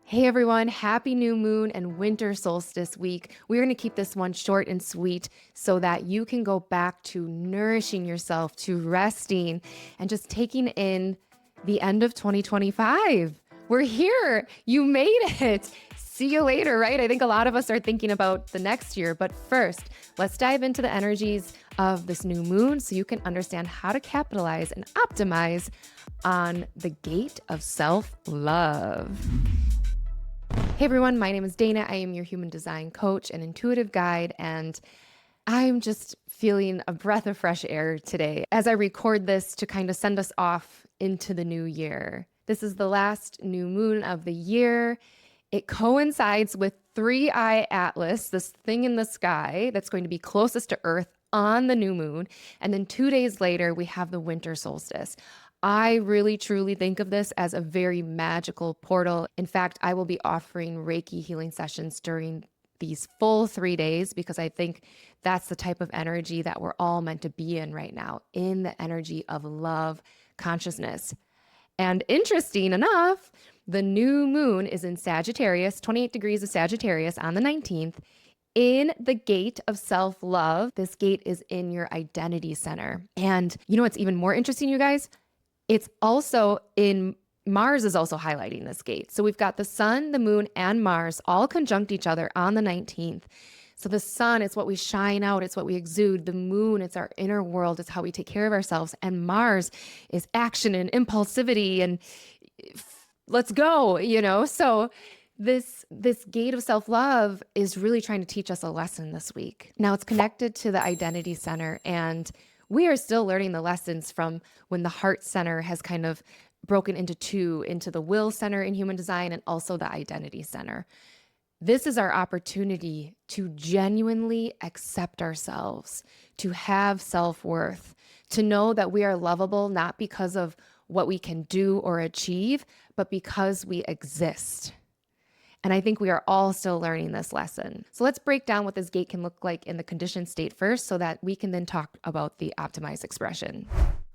Hey everyone, happy new moon and winter solstice week. We're going to keep this one short and sweet so that you can go back to nourishing yourself, to resting, and just taking in the end of 2025. We're here. You made it. See you later, right? I think a lot of us are thinking about the next year. But first, let's dive into the energies of this new moon so you can understand how to capitalize and optimize on the gate of self-love. Hey everyone, my name is Dana. I am your human design coach and intuitive guide, and I'm just feeling a breath of fresh air today as I record this to kind of send us off into the new year. This is the last new moon of the year. It coincides with 3-eye Atlas, this thing in the sky that's going to be closest to Earth on the new moon. And then 2 days later, we have the winter solstice. I really truly think of this as a very magical portal. In fact, I will be offering Reiki healing sessions during these full 3 days because I think that's the type of energy that we're all meant to be in right now, in the energy of love consciousness. And interesting enough, the new moon is in Sagittarius, 28 degrees of Sagittarius on the 19th, in the gate of self-love. This gate is in your identity center. And you know what's even more interesting, you guys? It's also in Mars is also highlighting this gate. So we've got the sun, the moon, and Mars all conjunct each other on the 19th. So the sun, it's what we shine out, it's what we exude. The moon, it's our inner world, it's how we take care of ourselves. And Mars is action and impulsivity and let's go, you know? So this gate of self-love is really trying to teach us a lesson this week. Now it's connected to the identity center, and we are still learning the lessons from when the heart center has kind of broken into two, into the will center in human design and also the identity center. This is our opportunity to genuinely accept ourselves, to have self-worth, to know that we are lovable, not because of what we can do or achieve, but because we exist. And I think we are all still learning this lesson. So let's break down what this gate can look like in the conditioned state first so that we can then talk about the optimized expression.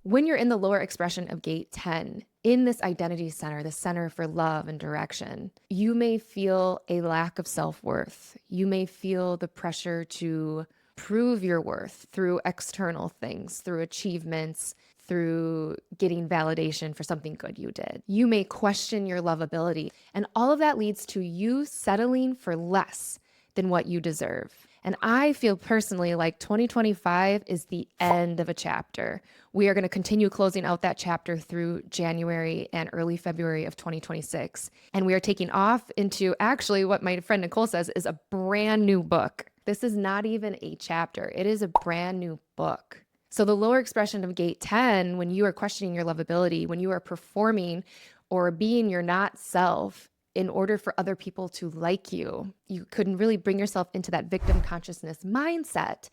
When you're in the lower expression of gate 10, in this identity center, the center for love and direction, you may feel a lack of self-worth. You may feel the pressure to prove your worth through external things, through achievements, through getting validation for something good you did. You may question your lovability, and all of that leads to you settling for less than what you deserve. And I feel personally like 2025 is the end of a chapter. We are going to continue closing out that chapter through January and early February of 2026. And we are taking off into actually what my friend Nicole says is a brand new book. This is not even a chapter. It is a brand new book. So the lower expression of gate 10, when you are questioning your lovability, when you are performing or being your not self in order for other people to like you, you couldn't really bring yourself into that victim consciousness mindset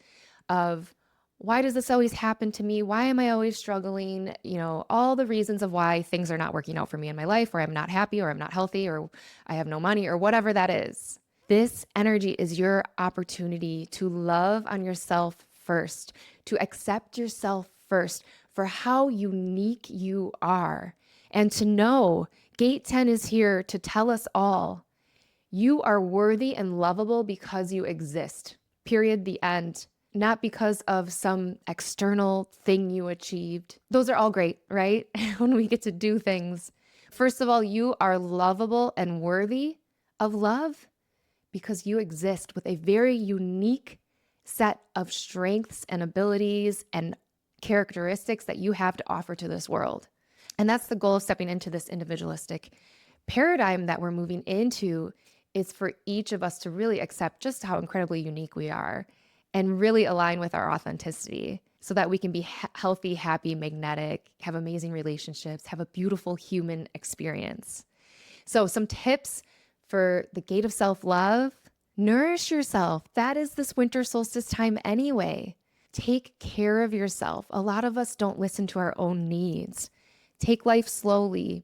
of, why does this always happen to me? Why am I always struggling? You know, all the reasons of why things are not working out for me in my life, or I'm not happy, or I'm not healthy, or I have no money, or whatever that is. This energy is your opportunity to love on yourself first, to accept yourself first for how unique you are, and to know gate 10 is here to tell us all, you are worthy and lovable because you exist, period, the end. Not because of some external thing you achieved. Those are all great, right? When we get to do things. First of all, you are lovable and worthy of love because you exist with a very unique set of strengths and abilities and characteristics that you have to offer to this world. And that's the goal of stepping into this individualistic paradigm that we're moving into, is for each of us to really accept just how incredibly unique we are and really align with our authenticity so that we can be healthy, happy, magnetic, have amazing relationships, have a beautiful human experience. So some tips for the gate of self-love: nourish yourself. That is this winter solstice time anyway. Take care of yourself. A lot of us don't listen to our own needs. Take life slowly.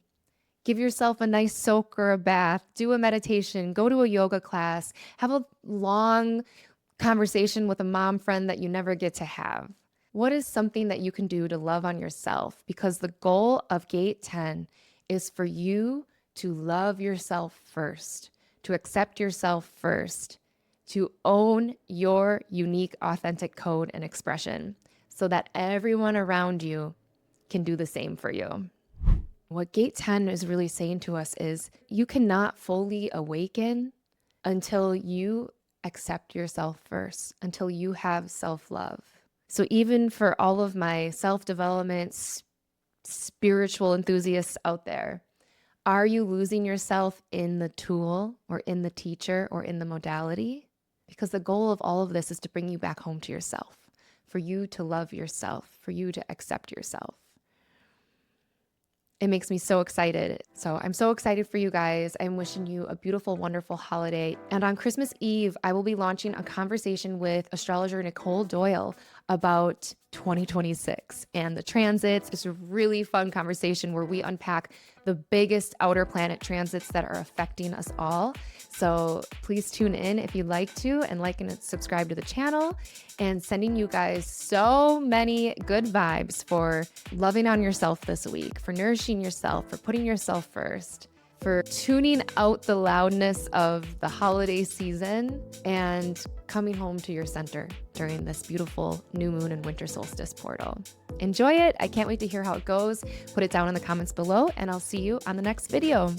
Give yourself a nice soak or a bath. Do a meditation. Go to a yoga class. Have a long conversation with a mom friend that you never get to have. What is something that you can do to love on yourself? Because the goal of gate 10 is for you to love yourself first, to accept yourself first, to own your unique, authentic code and expression so that everyone around you can do the same for you. What gate 10 is really saying to us is you cannot fully awaken until you accept yourself first, until you have self-love. So even for all of my self-development, spiritual enthusiasts out there, are you losing yourself in the tool or in the teacher or in the modality? Because the goal of all of this is to bring you back home to yourself, for you to love yourself, for you to accept yourself. It makes me so excited. So I'm so excited for you guys. I'm wishing you a beautiful, wonderful holiday. And on Christmas Eve, I will be launching a conversation with astrologer Nicole Doyle about 2026 and the transits. It's a really fun conversation where we unpack the biggest outer planet transits that are affecting us all. So please tune in if you'd like to, and like and subscribe to the channel, and sending you guys so many good vibes for loving on yourself this week, for nourishing yourself, for putting yourself first, for tuning out the loudness of the holiday season and coming home to your center during this beautiful new moon and winter solstice portal. Enjoy it. I can't wait to hear how it goes. Put it down in the comments below, and I'll see you on the next video.